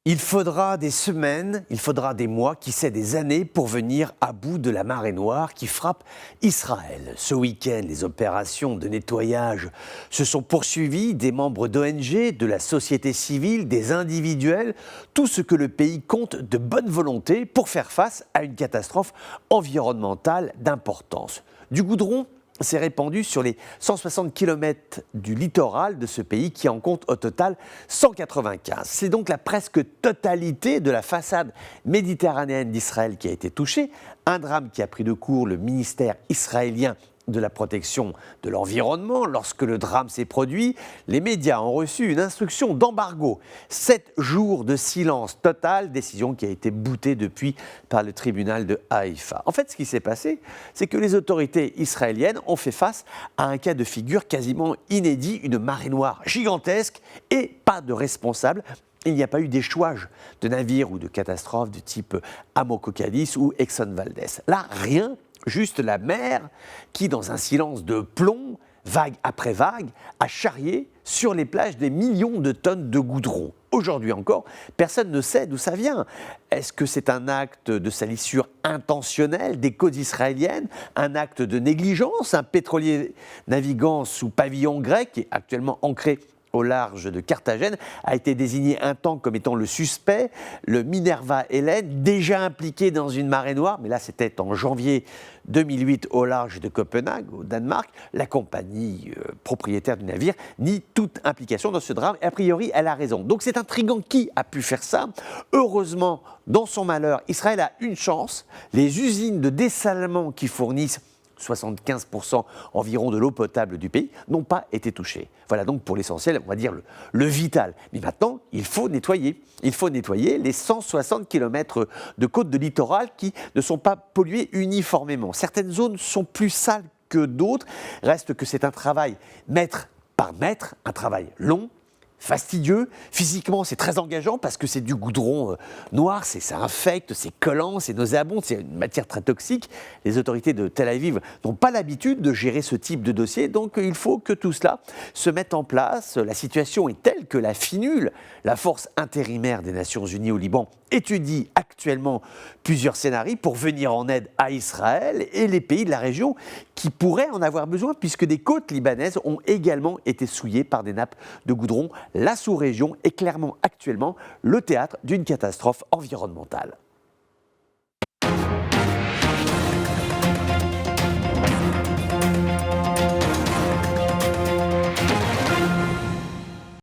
Il faudra des semaines, il faudra des mois, qui sait des années pour venir à bout de la marée noire qui frappe Israël. Ce week-end, les opérations de nettoyage se sont poursuivies, des membres d'ONG, de la société civile, des individuels, tout ce que le pays compte de bonne volonté pour faire face à une catastrophe environnementale d'importance. Du goudron s'est répandu sur les 160 km du littoral de ce pays qui en compte au total 195. C'est donc la presque totalité de la façade méditerranéenne d'Israël qui a été touchée, un drame qui a pris de court le ministère israélien de la protection de l'environnement. Lorsque le drame s'est produit, les médias ont reçu une instruction d'embargo. 7 jours de silence total, décision qui a été boutée depuis par le tribunal de Haïfa. En fait, ce qui s'est passé, c'est que les autorités israéliennes ont fait face à un cas de figure quasiment inédit, une marée noire gigantesque et pas de responsable. Il n'y a pas eu d'échouage de navires ou de catastrophes de type Amoco Cadiz ou Exxon Valdez. Là, rien. Juste la mer qui, dans un silence de plomb, vague après vague, a charrié sur les plages des millions de tonnes de goudron. Aujourd'hui encore, personne ne sait d'où ça vient. Est-ce que c'est un acte de salissure intentionnelle des côtes israéliennes, un acte de négligence, un pétrolier naviguant sous pavillon grec qui est actuellement ancré au large de Carthagène, a été désigné un temps comme étant le suspect, le Minerva Hélène, déjà impliqué dans une marée noire, mais là c'était en janvier 2008 au large de Copenhague, au Danemark. La compagnie propriétaire du navire nie toute implication dans ce drame, et a priori elle a raison. Donc c'est intriguant, qui a pu faire ça? Heureusement, dans son malheur, Israël a une chance, les usines de dessalement qui fournissent 75% environ de l'eau potable du pays, n'ont pas été touchées. Voilà donc pour l'essentiel, on va dire le vital. Mais maintenant, il faut nettoyer. Il faut nettoyer les 160 km de côtes de littoral qui ne sont pas polluées uniformément. Certaines zones sont plus sales que d'autres. Reste que c'est un travail mètre par mètre, un travail long, fastidieux, physiquement c'est très engageant parce que c'est du goudron noir, ça infecte, c'est collant, c'est nauséabond, c'est une matière très toxique. Les autorités de Tel Aviv n'ont pas l'habitude de gérer ce type de dossier, donc il faut que tout cela se mette en place. La situation est telle que la FINUL, la force intérimaire des Nations Unies au Liban, étudie actuellement plusieurs scénarios pour venir en aide à Israël et les pays de la région qui pourraient en avoir besoin puisque des côtes libanaises ont également été souillées par des nappes de goudron. La sous-région est clairement actuellement le théâtre d'une catastrophe environnementale.